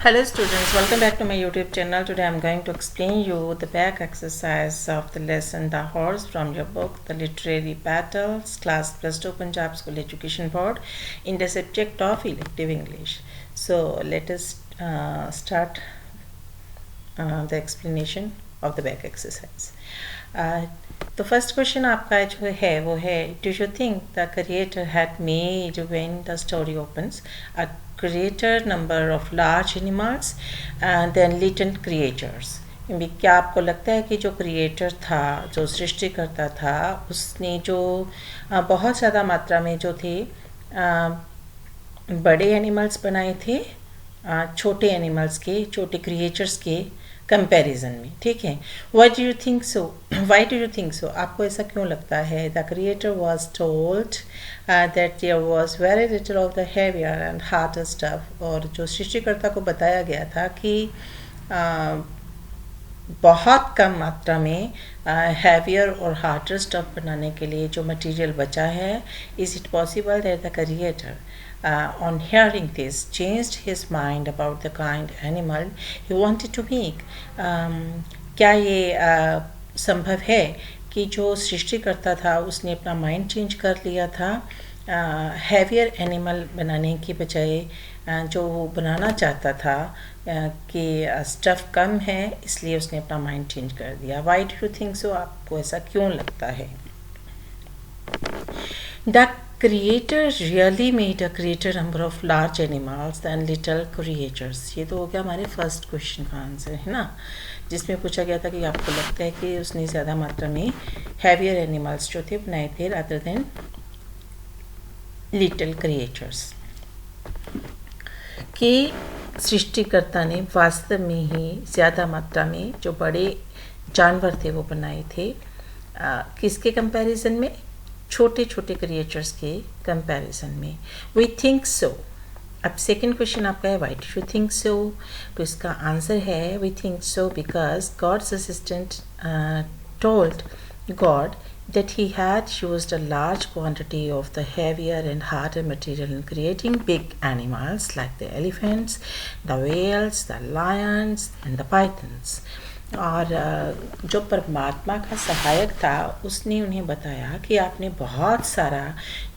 Hello students, welcome back to my YouTube channel. Today I'm going to explain you the back exercise of the lesson The Horse from your book The Literary Battles, Class Plus 2 Punjab School Education Board in the subject of elective English. So let us start the explanation of the back exercise. तो first question आपका जो है वो है, do you think the creator had made when the story opens a greater number of large animals than little creatures? क्या आपको लगता है कि जो क्रिएटर था, जो सृष्टिकर्ता था, उसने जो बहुत ज़्यादा मात्रा में जो थे बड़े एनिमल्स बनाए थे छोटे एनिमल्स के, छोटे क्रिएचर्स के कंपैरिजन में? ठीक है, why do you think so? Why do you think so? आपको ऐसा क्यों लगता है? The creator was told that there was very little of the heavier and harder stuff, और जो सृष्टिकर्ता को बताया गया था कि बहुत कम मात्रा में हैवियर और हार्डर स्टफ बनाने के लिए जो मटेरियल बचा है. Is it possible that the creator on hearing this changed his mind about the kind animal he wanted to make? क्या ये संभव है कि जो सृष्टिकर्ता था उसने अपना माइंड चेंज कर लिया था हैवियर एनिमल बनाने की बजाय जो वो बनाना चाहता था कि स्टफ़ कम है, इसलिए उसने अपना माइंड चेंज कर दिया? Y do you think so? आपको ऐसा क्यों लगता है? The creator really made a greater number of large animals than little creatures. ये तो हो गया हमारे फर्स्ट क्वेश्चन का आंसर, है ना, जिसमें पूछा गया था कि आपको लगता है कि उसने ज़्यादा मात्रा में हैवियर एनिमल्स जो थे बनाए थे रादर देन लिटिल क्रिएचर्स. कि सृष्टिकर्ता ने वास्तव में ही ज़्यादा मात्रा में जो बड़े जानवर थे वो बनाए थे किसके कंपैरिजन में? छोटे छोटे क्रिएचर्स के कंपैरिजन में. We think so. अब सेकेंड क्वेश्चन आपका है why do you think so? तो इसका आंसर है we think so because God's assistant told God that he had used a large quantity of the heavier and harder material in creating big animals like the elephants, the whales, the lions and the pythons. और जो परमात्मा का सहायक था उसने उन्हें बताया कि आपने बहुत सारा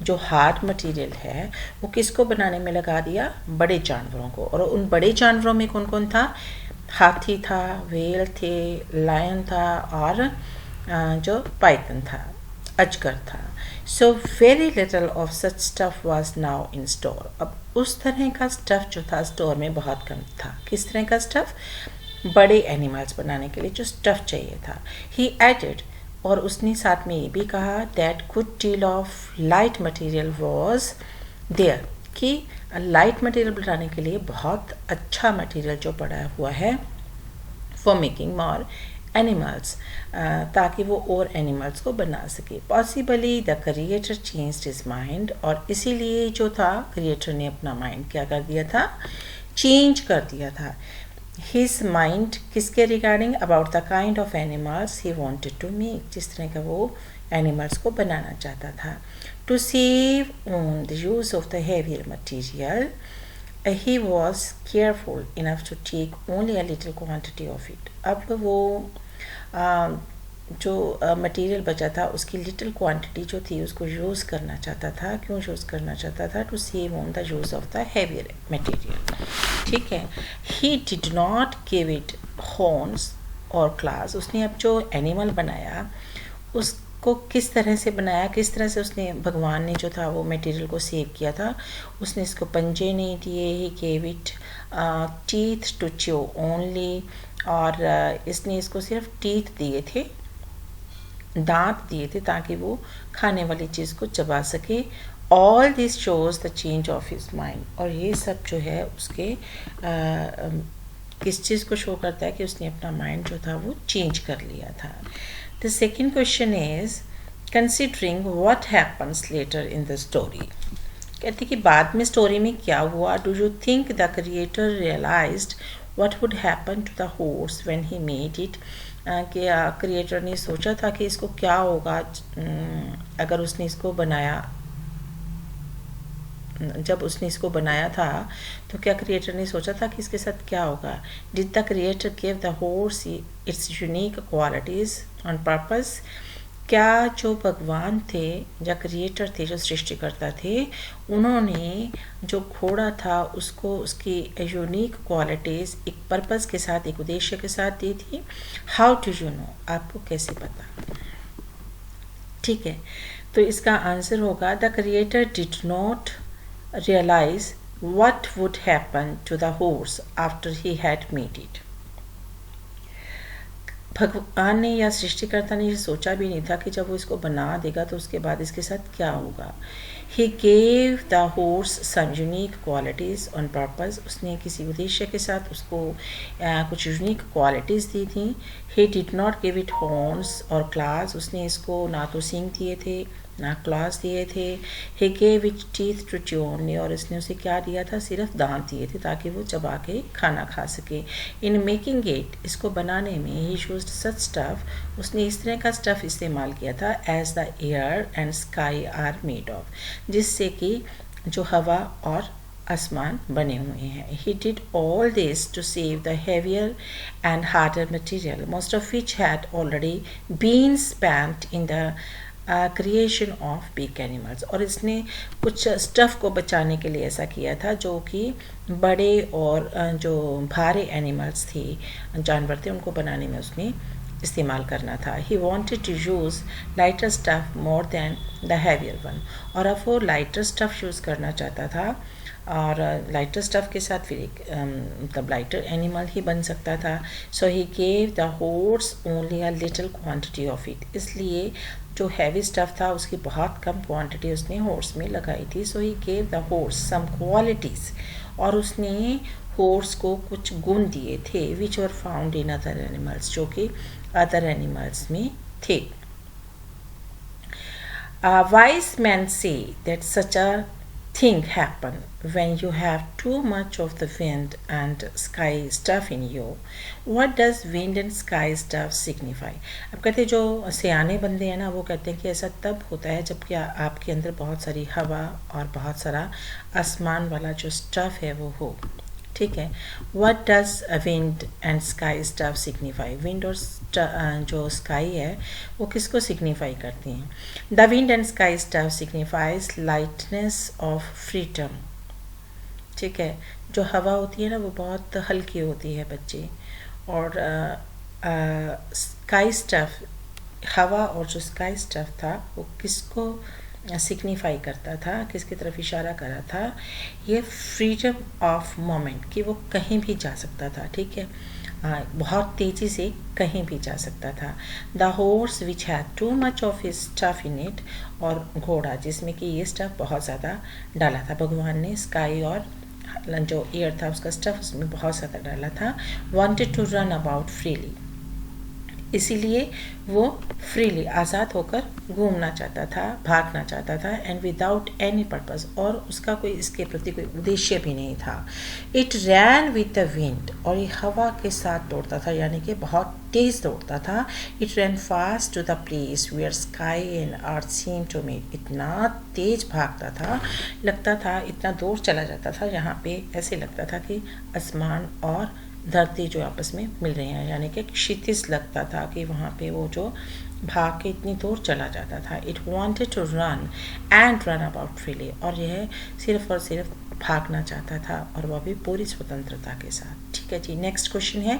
जो हार्ड मटेरियल है वो किसको बनाने में लगा दिया? बड़े जानवरों को. और उन बड़े जानवरों में कौन कौन था? हाथी था, वेल थे, लायन था और जो पाइथन था, अजगर था. So very little of such stuff was now in store. अब उस तरह का स्टफ जो था स्टोर में बहुत कम था. किस तरह का स्टफ? बड़े एनिमल्स बनाने के लिए जो स्टफ चाहिए था. ही एडेड, और उसने साथ में ये भी कहा that good deal of light material was there, कि लाइट मटेरियल बनाने के लिए बहुत अच्छा मटेरियल जो पड़ा हुआ है फॉर मेकिंग मोर एनिमल्स, ताकि वो और एनिमल्स को बना सके. Possibly the creator changed his mind, और इसीलिए जो था क्रिएटर ने अपना माइंड क्या कर दिया था? चेंज कर दिया था. हिज माइंड किसके regarding? About the kind of animals he wanted to make, जिस तरह का वो एनिमल्स को बनाना चाहता था. To save on the use of the heavier material he was careful enough to take only a little quantity of it. अब वो जो मटेरियल बचा था उसकी लिटिल क्वांटिटी जो थी उसको यूज़ करना चाहता था. क्यों यूज़ करना चाहता था? To save on the use of the heavier material. ठीक है. He did not give it horns और क्लास. उसने अब जो एनिमल बनाया उसको किस तरह से बनाया, किस तरह से उसने, भगवान ने जो था वो मटेरियल को सेव किया था. उसने इसको पंजे नहीं दिए, he gave it teeth to chew only, और इसने इसको सिर्फ टीथ दिए थे, दांत दिए थे ताकि वो खाने वाली चीज़ को चबा सके. All this shows the change of his mind. और ये सब जो है उसके किस चीज़ को शो करता है? कि उसने अपना माइंड जो था वो चेंज कर लिया था. The second question is considering what happens later in the story. कहते कि बाद में स्टोरी में क्या हुआ? Do you think the creator realized what would happen to the horse when he made it? कि क्रिएटर ने सोचा था कि इसको क्या होगा अगर उसने इसको बनाया जब उसने इसको बनाया था तो क्या क्रिएटर ने सोचा था कि इसके साथ क्या होगा? Did the creator give the horse it's unique qualities on purpose? क्या जो भगवान थे, जो क्रिएटर थे, जो सृष्टिकर्ता थे, उन्होंने जो घोड़ा था उसको उसकी यूनिक क्वालिटीज़ एक पर्पस के साथ, एक उद्देश्य के साथ दी थी? How do you know? आपको कैसे पता? ठीक है, तो इसका आंसर होगा the creator did not realise what would happen to the horse after he had made it. भगवान ने या सृष्टिकर्ता ने ये सोचा भी नहीं था कि जब वो इसको बना देगा तो उसके बाद इसके साथ क्या होगा. He gave the horse some unique qualities on purpose. उसने किसी उद्देश्य के साथ उसको कुछ यूनिक क्वालिटीज़ दी थी. He did not give it horns or claws. उसने इसको ना तो सींग दिए थे ना क्लॉज दिए थे. He gave it teeth to chew only. और इसने उसे क्या दिया था? सिर्फ दांत दिए थे ताकि वो चबा के खाना खा सके. In making it, इसको बनाने में he used such stuff. उसने इस तरह का स्टफ़ इस्तेमाल किया था as the air and sky are made of. जिससे कि जो हवा और आसमान बने हुए हैं. He did all this to save the heavier and harder material, most of which had already been spent in the creation of big animals. और इसने कुछ स्टफ़ को बचाने के लिए ऐसा किया था जो कि बड़े और जो भारे एनिमल्स थे, जानवर थे, उनको बनाने में उसने इस्तेमाल करना था. He wanted to use lighter stuff more than the heavier one. और अब वो लाइटर स्टफ़ यूज़ करना चाहता था और लाइटर स्टफ़ के साथ फिर एक मतलब लाइटर एनिमल ही बन सकता था. So he gave the horse only a little quantity of it. इसलिए जो हैवी स्टफ़ था उसकी बहुत कम क्वांटिटी उसने हॉर्स में लगाई थी. So he gave the horse some qualities. और उसने हॉर्स को कुछ गुण दिए थे which were found in other animals, जो कि अदर एनिमल्स में थे. Wise man says that such a thing happen when you have too much of the wind and sky stuff in you. What does wind and sky stuff signify? अब कहते हैं जो सियाने बंदे हैं ना, वो कहते हैं कि ऐसा तब होता है जब कि आपके अंदर बहुत सारी हवा और बहुत सारा आसमान वाला जो स्टफ़ है वो हो. ठीक है. What does wind and sky stuff signify? Wind और जो स्काई है वो किसको सिग्निफाई करती हैं? The wind and sky stuff signifies lightness of freedom. ठीक है. जो हवा होती है ना वो बहुत हल्की होती है बच्चे. और स्काई स्टफ, हवा और जो स्काई स्टफ था वो किसको सिग्निफाई करता था, किसकी तरफ इशारा कर रहा था? ये फ्रीडम ऑफ मोमेंट, कि वो कहीं भी जा सकता था. ठीक है. बहुत तेज़ी से कहीं भी जा सकता था. The horse which had too much of his stuff in it. और घोड़ा जिसमें कि ये स्टफ बहुत ज़्यादा डाला था. भगवान ने स्काई और जो एयर था उसका स्टफ उसमें बहुत ज़्यादा डाला था. Wanted to run about freely. इसीलिए वो फ्रीली आज़ाद होकर घूमना चाहता था, भागना चाहता था. And without any purpose. और उसका कोई इसके प्रति कोई उद्देश्य भी नहीं था. It ran with the wind. और ये हवा के साथ दौड़ता था, यानी कि बहुत तेज़ दौड़ता था. It ran fast to the place where sky and earth seem to meet. इतना तेज़ भागता था, लगता था इतना दूर चला जाता था, यहाँ पे ऐसे लगता था कि आसमान और धरती जो आपस में मिल रही हैं, यानी कि क्षितिज लगता था कि वहाँ पे वो जो भाग के इतनी दूर चला जाता था. It wanted to run and run about freely. और यह सिर्फ और सिर्फ भागना चाहता था, और वह भी पूरी स्वतंत्रता के साथ. ठीक है जी. नेक्स्ट क्वेश्चन है,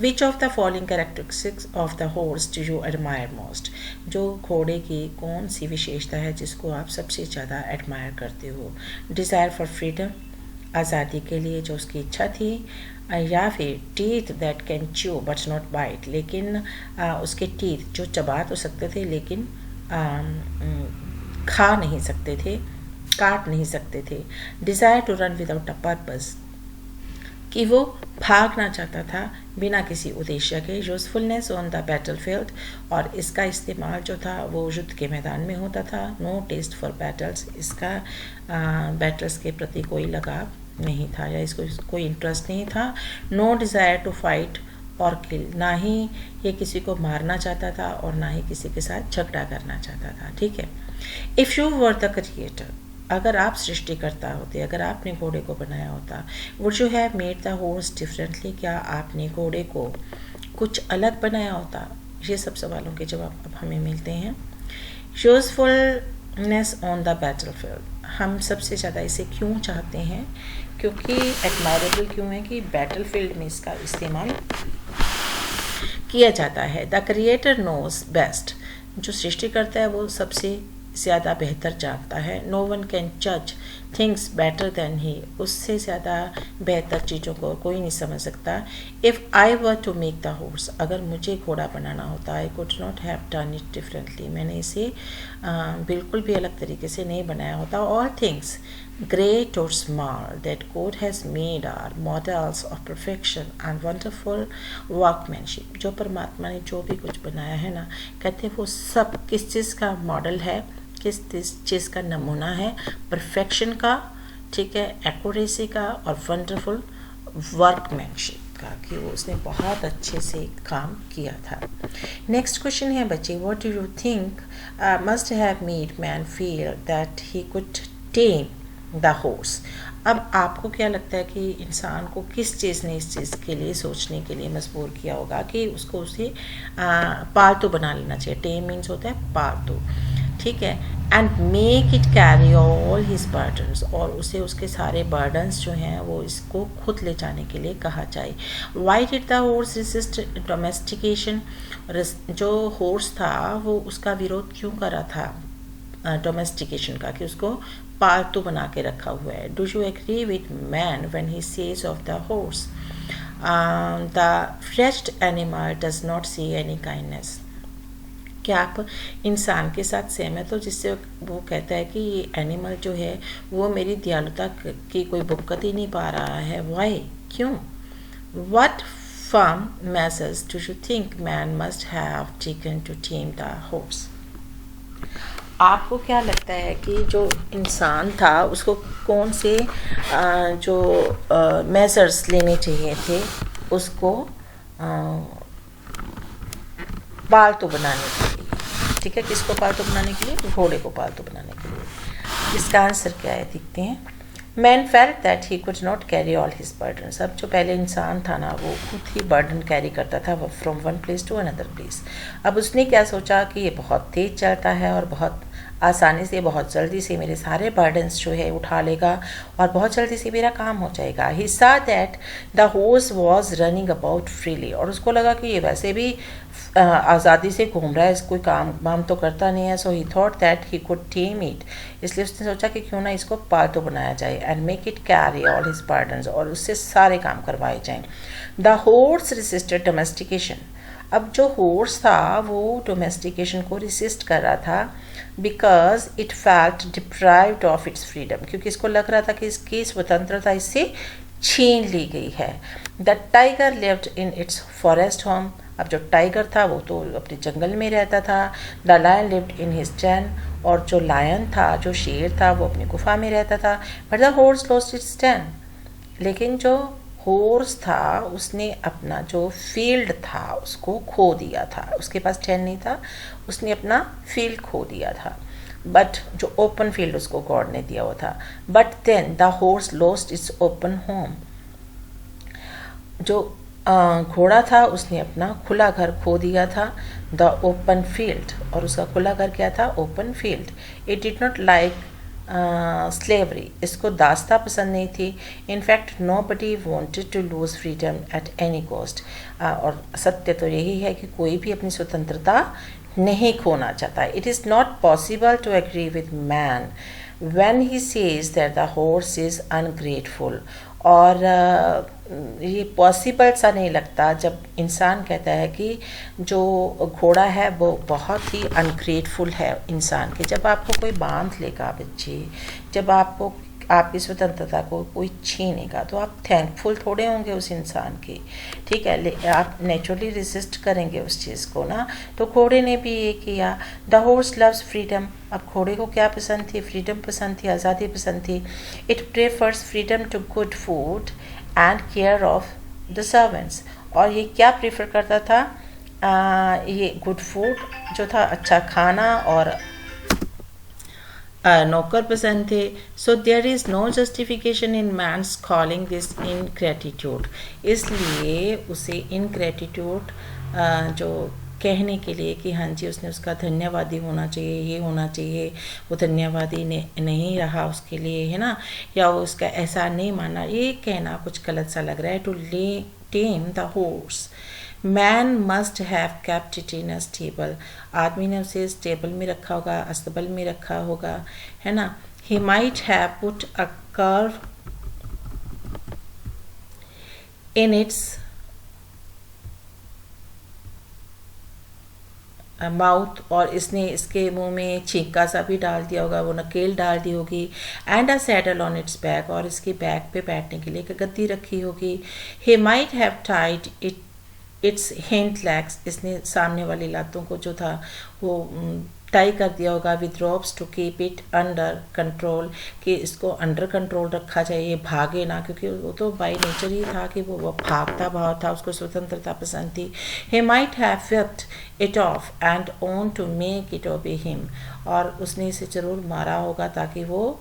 which of the following characteristics of the horse do you admire most? जो घोड़े की कौन सी विशेषता है जिसको आप सबसे ज़्यादा एडमायर करते हो? डिज़ायर फॉर फ्रीडम, आज़ादी के लिए जो उसकी इच्छा थी, या फिर teeth that can chew but not bite. लेकिन उसके टीथ जो चबा तो सकते थे लेकिन खा नहीं सकते थे, काट नहीं सकते थे. Desire to run without a purpose, कि वो भागना चाहता था बिना किसी उद्देश्य के. Usefulness on the battlefield. और इसका इस्तेमाल जो था वो युद्ध के मैदान में होता था. No taste for battles. इसका बैटल्स के प्रति कोई लगाव नहीं था या इसको कोई इंटरेस्ट नहीं था. नो डिज़ायर टू फाइट और किल. ना ही ये किसी को मारना चाहता था और ना ही किसी के साथ झगड़ा करना चाहता था. ठीक है. If you were the creator, अगर आप सृष्टिकर्ता होते, अगर आपने घोड़े को बनाया होता, would you have made the horse differently, क्या आपने घोड़े को कुछ अलग बनाया होता? ये सब सवालों के जवाब अब हमें मिलते हैं। यूजफुलनेस ऑन द बैटलफील्ड, हम सबसे ज़्यादा इसे क्यों चाहते हैं? क्योंकि एडमायरेबल क्यों है कि बैटलफील्ड में इसका इस्तेमाल किया जाता है। द क्रिएटर नोज बेस्ट, जो सृष्टि करता है वो सबसे ज़्यादा बेहतर जानता है। नो वन कैन जज थिंग्स बेटर दैन ही, उससे ज़्यादा बेहतर चीज़ों को कोई नहीं समझ सकता। If I were to make the horse, अगर मुझे घोड़ा बनाना होता, I could not have done it differently, मैंने इसे बिल्कुल भी अलग तरीके से नहीं बनाया होता। All things great or small that God has made are models of perfection and wonderful workmanship, जो परमात्मा ने जो भी कुछ बनाया है ना, कहते हैं वो सब किस चीज़ का मॉडल है, किस चीज़ का नमूना है? परफेक्शन का, ठीक है, एक्यूरेसी का और वंडरफुल वर्कमैनशिप का, कि वो उसने बहुत अच्छे से काम किया था। नेक्स्ट क्वेश्चन है बच्चे, what do you think must have made man feel that he could time the horse? अब आपको क्या लगता है कि इंसान को किस चीज़ ने इस चीज़ के लिए सोचने के लिए मजबूर किया होगा कि उसको उसे पालतू बना लेना चाहिए? टेम मीन्स होता है पालतू, ठीक है। And make it carry all his burdens, और उसे उसके सारे बर्डन्स जो हैं वो इसको खुद ले जाने के लिए कहा जाए। Why did the horse resist domestication, जो हॉर्स था वो उसका विरोध क्यों कर रहा था डोमेस्टिकेशन का, कि उसको पालतू बना के रखा हुआ है? Do you agree with man when he says of the horse the freshest animal does not see any kindness, क्या आप इंसान के साथ सहमत हो जिससे वो कहता है कि ये एनिमल जो है वो मेरी दयालुता की कोई बुक्कत ही नहीं पा रहा है? वाई, क्यों? What firm measures do you think man must have taken to tame the horse? आपको क्या लगता है कि जो इंसान था उसको कौन से जो मेजर्स लेने चाहिए थे उसको पालतू बनाने के लिए? ठीक है, किसको पालतू बनाने के लिए? घोड़े को पालतू बनाने के लिए। इसका आंसर क्या है देखते हैं। Man felt that he could not carry all his burdens, अब जो पहले इंसान था ना वो खुद ही बर्डन कैरी करता था from one place to another place. अब उसने क्या सोचा कि ये बहुत तेज चलता है और बहुत आसानी से, बहुत जल्दी से मेरे सारे बर्डन्स जो है उठा लेगा और बहुत जल्दी से मेरा काम हो जाएगा। ही सा that the horse was running about freely, और उसको लगा कि ये वैसे भी आज़ादी से घूम रहा है, कोई काम वाम तो करता नहीं है। So he thought that he could tame it, इसलिए उसने सोचा कि क्यों ना इसको पालतू बनाया जाए। And make it carry all his burdens, और उससे सारे काम करवाए जाएं। द हॉर्स रेसिस्टेड डोमेस्टिकेशन, अब जो हॉर्स था वो डोमेस्टिकेशन को रेसिस्ट कर रहा था because it felt deprived of its freedom, क्योंकि इसको लग रहा था कि इसकी स्वतंत्रता इससे छीन ली गई है। The tiger lived in its forest home, अब जो टाइगर था वो तो अपने जंगल में रहता था। The lion lived in his den, और जो लायन था, जो शेर था, वो अपनी गुफा में रहता था। But the horse lost its den, लेकिन जो हॉर्स था उसने अपना जो फील्ड था उसको खो दिया था, उसके पास डेन नहीं था, उसने अपना फील्ड खो दिया था। बट जो ओपन फील्ड उसको गॉड ने दिया हुआ था। But then the horse lost its open home, जो घोड़ा था उसने अपना खुला घर खो दिया था, द ओपन फील्ड, और उसका खुला घर क्या था? Open field. It did not like slavery, इसको दास्ता पसंद नहीं थी। In fact nobody wanted to lose freedom at any cost, और सत्य तो यही है कि कोई भी अपनी स्वतंत्रता नहीं खोना चाहता। It is not possible to agree with man when he says that the horse is ungrateful, और ये पॉसिबल सा नहीं लगता जब इंसान कहता है कि जो घोड़ा है वो बहुत ही अनग्रेटफुल है इंसान के। जब आपको कोई बांध लेगा बच्चे, जब आपको आपकी स्वतंत्रता को कोई छीनेगा तो आप थैंकफुल थोड़े होंगे उस इंसान के, ठीक है, आप नेचुरली रेसिस्ट करेंगे उस चीज़ को ना। तो घोड़े ने भी ये किया। द हॉर्स लव्स फ्रीडम, अब घोड़े को क्या पसंद थी? फ्रीडम पसंद थी, आज़ादी पसंद थी। It prefers freedom to good food and care of the servants, और ये क्या प्रेफर करता था? ये गुड फूड जो था, अच्छा खाना, और नौकर पसंद थे. So there is no justification in man's calling this ingratitude. इसलिए उसे इनग्रेटिट्यूड जो कहने के लिए कि हाँ जी उसने उसका धन्यवादी होना चाहिए, ये होना चाहिए, वो धन्यवादी नहीं रहा उसके लिए, है ना, या वो उसका एहसान नहीं माना, ये कहना कुछ गलत सा लग रहा है. To tame the horse man must have kept it in a stable. आदमी ने उसे स्टेबल में रखा होगा, अस्तबल में रखा होगा, है ना. ही might have put a curve in its mouth, और इसने इसके मुंह में छींका सा भी डाल दिया होगा, वो नकेल डाल दी होगी. And a saddle on it's back, और इसकी बैक पे बैठने के लिए एक गद्दी रखी होगी. ही might have Tide it's hind legs, इसने सामने वाली लातों को जो था वो टाई कर दिया होगा with ropes to keep it under control, कि इसको अंडर कंट्रोल रखा जाए, ये भागे ना, क्योंकि वो तो बाई नेचर ही था कि वो भागता भाव था, उसको स्वतंत्रता पसंद थी. He might have whipped it off and own to make it obey him, और उसने इसे ज़रूर मारा होगा ताकि वो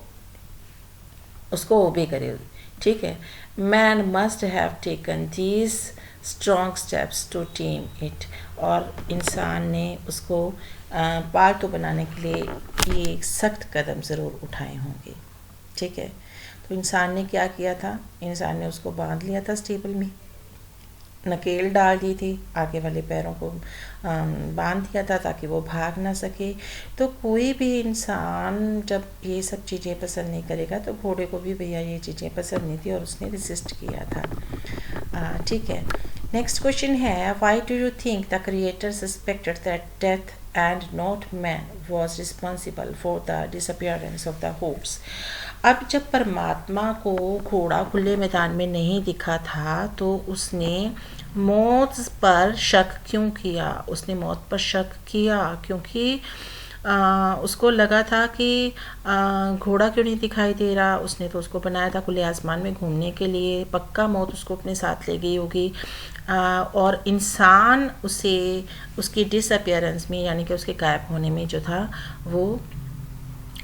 उसको ओबे करे. ठीक है. Man must have taken these strong steps to tame it, और इंसान ने उसको पालतू बनाने के लिए ये सख्त कदम ज़रूर उठाए होंगे. ठीक है. तो इंसान ने क्या किया था, इंसान ने उसको बांध लिया था स्टेबल में, नकेल डाल दी थी, आगे वाले पैरों को बांध दिया था ताकि वो भाग ना सके. तो कोई भी इंसान जब ये सब चीज़ें पसंद नहीं करेगा, तो घोड़े को भी भैया ये चीज़ें पसंद नहीं थी और उसने रेजिस्ट किया था. ठीक है. नेक्स्ट क्वेश्चन है, why do you think the creator suspected that death and not man was responsible for the disappearance of the horse. अब जब परमात्मा को घोड़ा खुले मैदान में नहीं दिखा था तो उसने मौत पर शक क्यों किया. उसने मौत पर शक किया क्योंकि उसको लगा था कि घोड़ा क्यों नहीं दिखाई दे रहा. उसने तो उसको बनाया था खुले आसमान में घूमने के लिए, पक्का मौत उसको अपने साथ ले गई होगी. और इंसान उसे उसकी डिसअपियरेंस में, यानी कि उसके गायब होने में जो था वो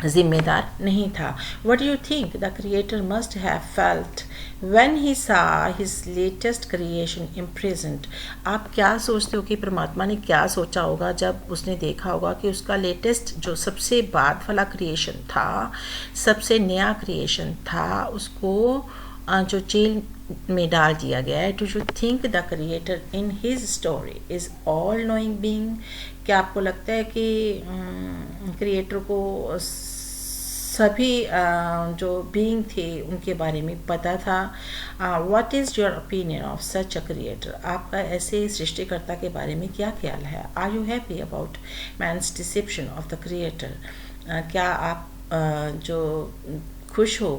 जिम्मेदार नहीं था. What do you think the creator must have felt when he saw his latest creation imprisoned? आप क्या सोचते हो कि परमात्मा ने क्या सोचा होगा जब उसने देखा होगा कि उसका लेटेस्ट जो सबसे बाद वाला क्रिएशन था, सबसे नया क्रिएशन था, उसको जो जेल में डाल दिया गया है. Do you think the creator in his story is all knowing being? क्या आपको लगता है कि क्रिएटर को सभी जो बीइंग थे उनके बारे में पता था? What is your opinion of such a creator? आपका ऐसे सृष्टिकर्ता के बारे में क्या ख्याल है? Are you happy about man's deception of the creator? क्या आप जो खुश हो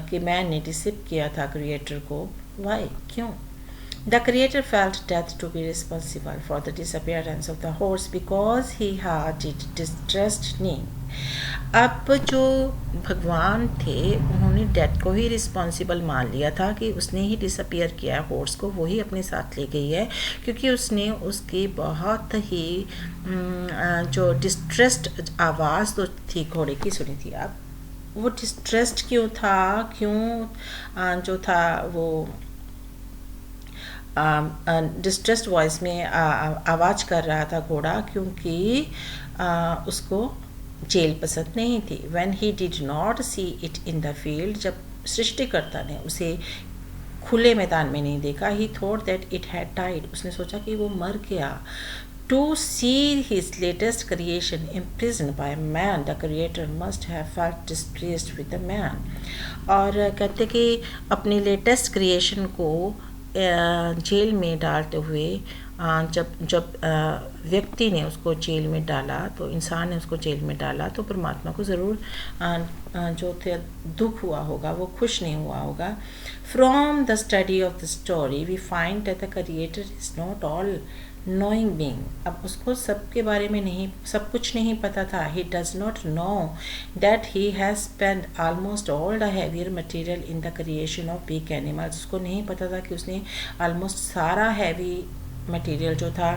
कि मैन ने डिसेप्ट किया था क्रिएटर को? वाई, क्यों? The creator felt death to be responsible for the disappearance of the horse because he had it distressed name. अब जो भगवान थे उन्होंने डेथ को ही रिस्पॉन्सिबल मान लिया था कि उसने ही डिसअपियर किया है हॉर्स को, वही अपने साथ ले गई है, क्योंकि उसने उसकी बहुत ही जो डिस्ट्रेस्ड आवाज़ तो थी घोड़े की सुनी थी. आप वो डिस्ट्रेस्ड क्यों था, क्यों जो था वो डिस्ट्रेस्ड वॉइस में आवाज़ कर रहा था घोड़ा, क्योंकि उसको जेल पसंद नहीं थी. When he did not see it in the field, जब सृष्टिकर्ता ने उसे खुले मैदान में नहीं देखा, ही thought that it had died, उसने सोचा कि वो मर गया. To see his latest creation imprisoned by man, the creator must have felt displeased with the man. और कहते कि अपनी लेटेस्ट क्रिएशन को जेल में डालते हुए जब व्यक्ति ने उसको जेल में डाला, तो इंसान ने उसको जेल में डाला, तो परमात्मा को ज़रूर जो थे दुख हुआ होगा, वो खुश नहीं हुआ होगा. From the study of the story we find that the creator is not all knowing being. अब उसको सबके बारे में नहीं, सब कुछ नहीं पता था. He does not know that he has spent almost all the heavier material in the creation of big animals. उसको नहीं पता था कि उसने almost सारा हैवी मटेरियल जो था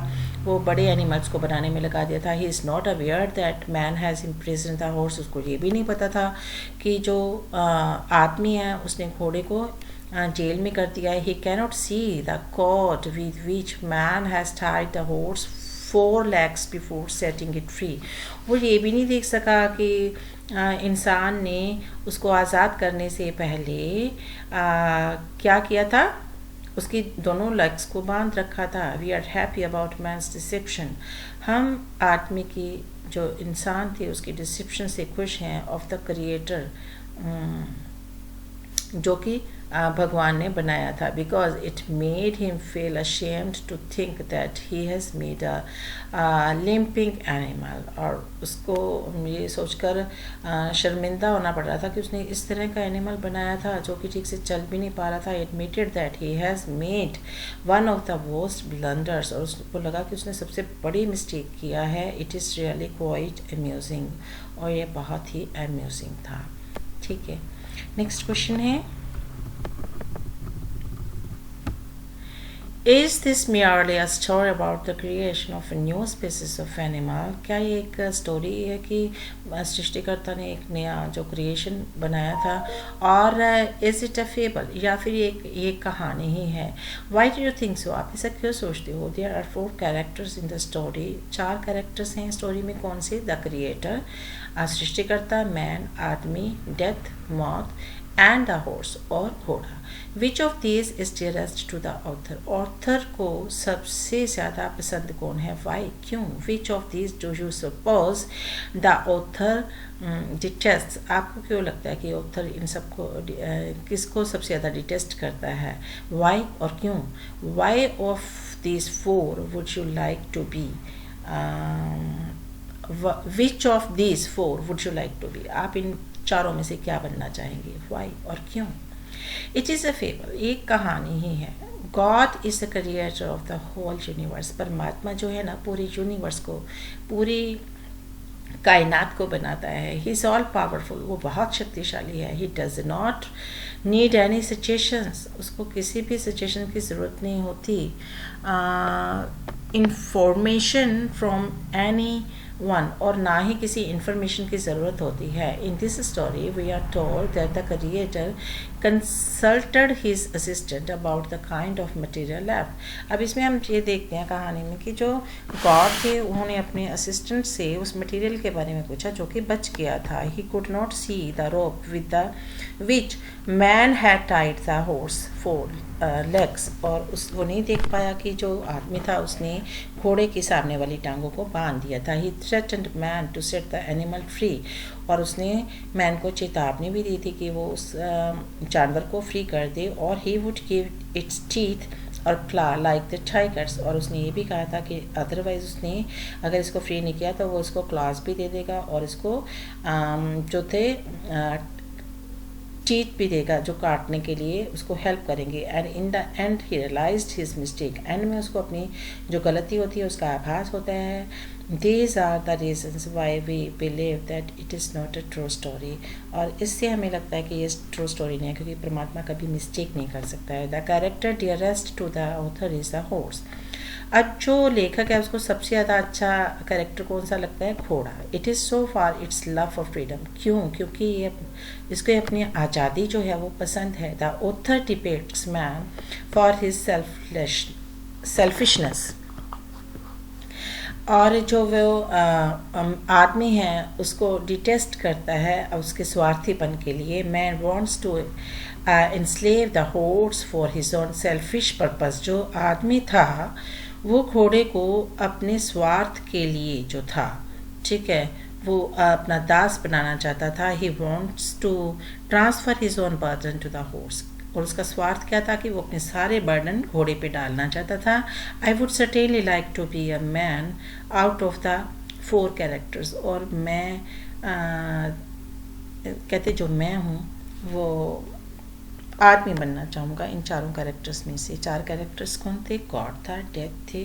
वो बड़े एनिमल्स को बनाने में लगा दिया था. He is not aware that man has imprison the horse. उसको ये भी नहीं पता था कि जो आदमी है उसने घोड़े को जेल में कर दिया है. ही cannot see the cord with which man has tied the horse 4 legs before setting it free. वो ये भी नहीं देख सका कि इंसान ने उसको आज़ाद करने से पहले क्या किया था, उसकी दोनों लेग्स को बांध रखा था. We are happy about man's deception. हम आदमी की जो इंसान थे उसकी डिसेप्शन से खुश हैं ऑफ द क्रिएटर जो कि भगवान ने बनाया था. Because it made him feel ashamed to think that he has made a limping animal. और उसको ये सोचकर शर्मिंदा होना पड़ रहा था कि उसने इस तरह का एनिमल बनाया था जो कि ठीक से चल भी नहीं पा रहा था. Admitted that he has made one of the worst blunders. और उसको लगा कि उसने सबसे बड़ी मिस्टेक किया है. It is really quite amusing. और ये बहुत ही अम्यूजिंग था. ठीक है, नेक्स्ट क्वेश्चन है, Is this merely a story about the creation of a new species of animal? क्या ये एक स्टोरी है कि सृष्टिकर्ता ने एक नया जो क्रिएशन बनाया था, और इज इट अ फेबल, या फिर ये कहानी ही है? Why do you think so? आप ऐसा क्यों सोचते हो? There are 4 characters in the story. 4 characters हैं स्टोरी में. कौन से? द क्रिएटर, सृष्टिकर्ता, मैन, आदमी, डेथ, मौत, एंड द हॉर्स और घोड़ा. Which of these is dearest to the author? Author को सबसे ज़्यादा पसंद कौन है? वाई, क्यों? Which of these do you suppose the author detest? आपको क्यों लगता है कि ऑथर इन सबको किसको सबसे ज़्यादा डिटेस्ट करता है? वाई और क्यों? Why of these 4 would you like to be? Which of these 4 would you like to be? आप इन चारों में से क्या बनना चाहेंगे? वाई और क्यों? इट इज़ अ फेबल, एक कहानी ही है. God is the creator of the whole universe. परमात्मा जो है ना पूरे यूनिवर्स को, पूरी कायनात को बनाता है. He is all powerful. वो बहुत शक्तिशाली है. He does not need any suggestions. उसको किसी भी सजेशन की ज़रूरत नहीं होती. इंफॉर्मेशन फ्रॉम एनी वन, और ना ही किसी इंफॉर्मेशन की ज़रूरत होती है. In this story we are told that the creator consulted his assistant about the kind of material left. अब इसमें हम ये देखते हैं कहानी में कि जो गॉड थे उन्होंने अपने असिस्टेंट से उस मटेरियल के बारे में पूछा जो कि बच गया था. He could not see the rope with the which man had tied the horse 4 legs. और वो नहीं देख पाया कि जो आदमी था उसने घोड़े की सामने वाली टांगों को बांध दिया था. He threatened man to set the animal free. और उसने मैन को चेतावनी भी दी थी कि वो उस जानवर को फ्री कर दे. और he would give its teeth और क्ला लाइक द टाइगर्स. और उसने ये भी कहा था कि अदरवाइज उसने अगर इसको फ्री नहीं किया तो वो इसको क्लास भी दे देगा और इसको जो थे टीथ भी देगा जो काटने के लिए उसको हेल्प करेंगे. And in the end he realised his mistake. एंड में उसको अपनी जो गलती होती है उसका आभास होता है. These are the reasons why we believe that it is not a true story. और इससे हमें लगता है कि ये ट्रू स्टोरी नहीं है क्योंकि परमात्मा कभी मिस्टेक नहीं कर सकता है. The character dearest to the author is the horse. अब जो लेखक है उसको सबसे ज़्यादा अच्छा कैरेक्टर कौन सा लगता है? घोड़ा. It is so far it's love for freedom. क्यों? क्योंकि ये इसको अपनी आज़ादी जो है वो पसंद है. The author depicts man for his selfishness. और जो वो आदमी है उसको डिटेस्ट करता है उसके स्वार्थीपन के लिए. Man wants to enslave the horse for his own selfish purpose. जो आदमी था वो घोड़े को अपने स्वार्थ के लिए जो था, ठीक है, वो अपना दास बनाना चाहता था. He wants to transfer his own burden to the horse. और उसका स्वार्थ क्या था कि वो अपने सारे बर्डन घोड़े पे डालना चाहता था. I would certainly like to be a man out of the 4 characters. और मैं कहते जो मैं हूँ वो आदमी बनना चाहूँगा इन चारों कैरेक्टर्स में से. 4 कैरेक्टर्स कौन थे? गॉड था, डेथ थे,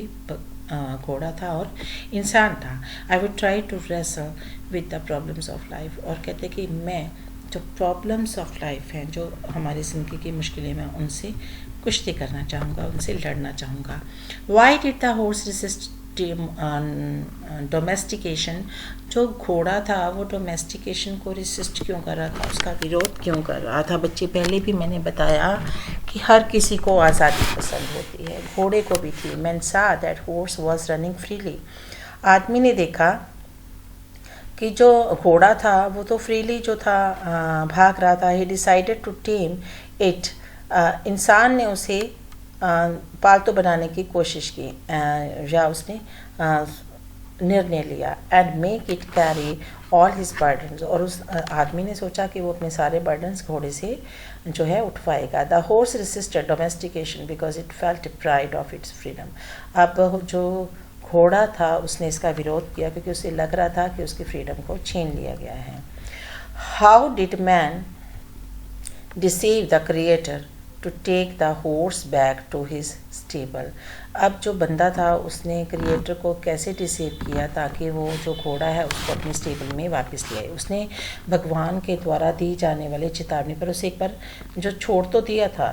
घोड़ा था और इंसान था. I would try to wrestle with the problems of life. और कहते कि मैं जो प्रॉब्लम्स ऑफ लाइफ हैं, जो हमारी ज़िंदगी की मुश्किलें, मैं उनसे कुश्ती करना चाहूँगा, उनसे लड़ना चाहूँगा। Why did the horse resist domestication? जो घोड़ा था वो डोमेस्टिकेशन को रेसिस्ट क्यों कर रहा था, उसका विरोध क्यों कर रहा था? बच्चे, पहले भी मैंने बताया कि हर किसी को आज़ादी पसंद होती है, घोड़े को भी थी। मैन सा that horse was running freely. आदमी ने देखा कि जो घोड़ा था वो तो फ्रीली जो था भाग रहा था। He decided to tame it. इंसान ने उसे पालतू बनाने की कोशिश की, या उसने निर्णय लिया। And make it carry all his burdens. और उस आदमी ने सोचा कि वो अपने सारे बर्डन्स घोड़े से जो है उठवाएगा। The horse resisted domestication because it felt deprived of its freedom. अब जो घोड़ा था उसने इसका विरोध किया क्योंकि उसे लग रहा था कि उसकी फ्रीडम को छीन लिया गया है। How did man deceive the creator to take the horse back to his stable? अब जो बंदा था उसने क्रिएटर को कैसे डिसीव किया ताकि वो जो घोड़ा है उसको अपने स्टेबल में वापस ले आए? उसने भगवान के द्वारा दी जाने वाली चेतावनी पर उसे एक बार जो छोड़ तो दिया था,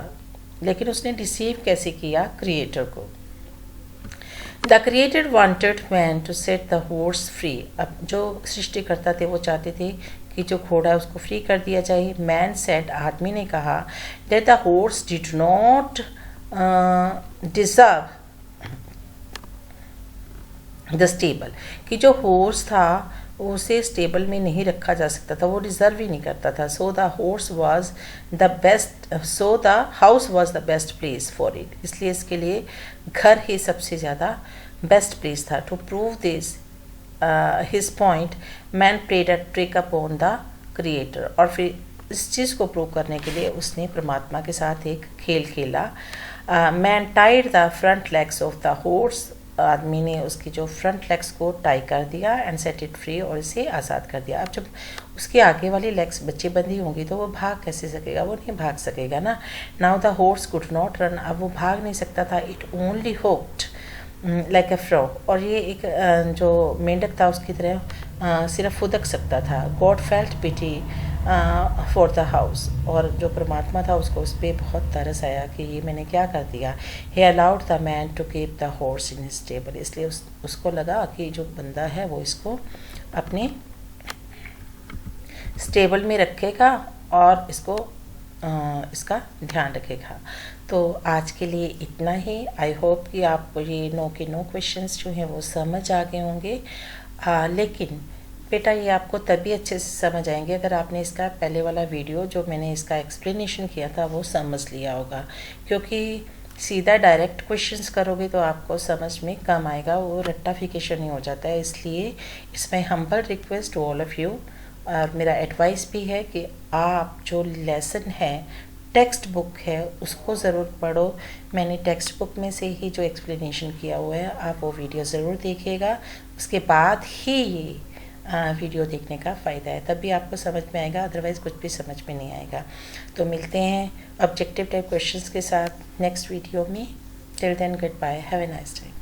लेकिन उसने डिसीव कैसे किया क्रिएटर को? The creator wanted man to set the horse free. अब जो सृष्टिकर्ता थे वो चाहते थे कि जो घोड़ा है उसको फ्री कर दिया जाए। मैन सेड, आदमी ने कहा, that the horse did not deserve the stable, कि जो हॉर्स था उसे स्टेबल में नहीं रखा जा सकता था, वो डिज़र्व ही नहीं करता था। So the horse was the best, so the house was the best place for it. इसलिए इसके लिए घर ही सबसे ज़्यादा बेस्ट प्लेस था। To prove this his point man played a trick upon the creator. और फिर इस चीज़ को प्रूव करने के लिए उसने परमात्मा के साथ एक खेल खेला। Man tied the front legs of the horse. आदमी ने उसकी जो फ्रंट लेग्स को टाई कर दिया एंड सेट इट फ्री, और इसे आज़ाद कर दिया। अब जब उसके आगे वाली लेग्स बच्चे बंधी होंगी तो वो भाग कैसे सकेगा? वो नहीं भाग सकेगा ना। Now the horse could not run. अब वो भाग नहीं सकता था। It only hoped like a frog. और ये एक जो मेंढक था उसकी तरह सिर्फ फुदक सकता था। God felt pity for the house. और जो परमात्मा था उसको उस पर बहुत तरस आया कि ये मैंने क्या कर दिया। He allowed the man to keep the horse in his stable. इसलिए उसको लगा कि जो बंदा है वो इसको अपने स्टेबल में रखेगा और इसको इसका ध्यान रखेगा। तो आज के लिए इतना ही। आई होप कि आपको ये नो के नो क्वेश्चंस जो हैं वो समझ आ गए होंगे। लेकिन बेटा ये आपको तभी अच्छे से समझ आएंगे अगर आपने इसका पहले वाला वीडियो जो मैंने इसका एक्सप्लेनेशन किया था वो समझ लिया होगा, क्योंकि सीधा डायरेक्ट क्वेश्चंस करोगे तो आपको समझ में कम आएगा, वो रट्टाफिकेशन ही हो जाता है। इसलिए इसमें humble request to all of you, और मेरा एडवाइस भी है कि आप जो लेसन है टेक्स्ट बुक है उसको ज़रूर पढ़ो। मैंने टेक्स्ट बुक में से ही जो एक्सप्लेनेशन किया हुआ है आप वो वीडियो ज़रूर देखिएगा, उसके बाद ही ये वीडियो देखने का फ़ायदा है, तभी आपको समझ में आएगा, अदरवाइज़ कुछ भी समझ में नहीं आएगा। तो मिलते हैं ऑब्जेक्टिव टाइप क्वेश्चंस के साथ नेक्स्ट वीडियो में। Till then goodbye, have a nice time.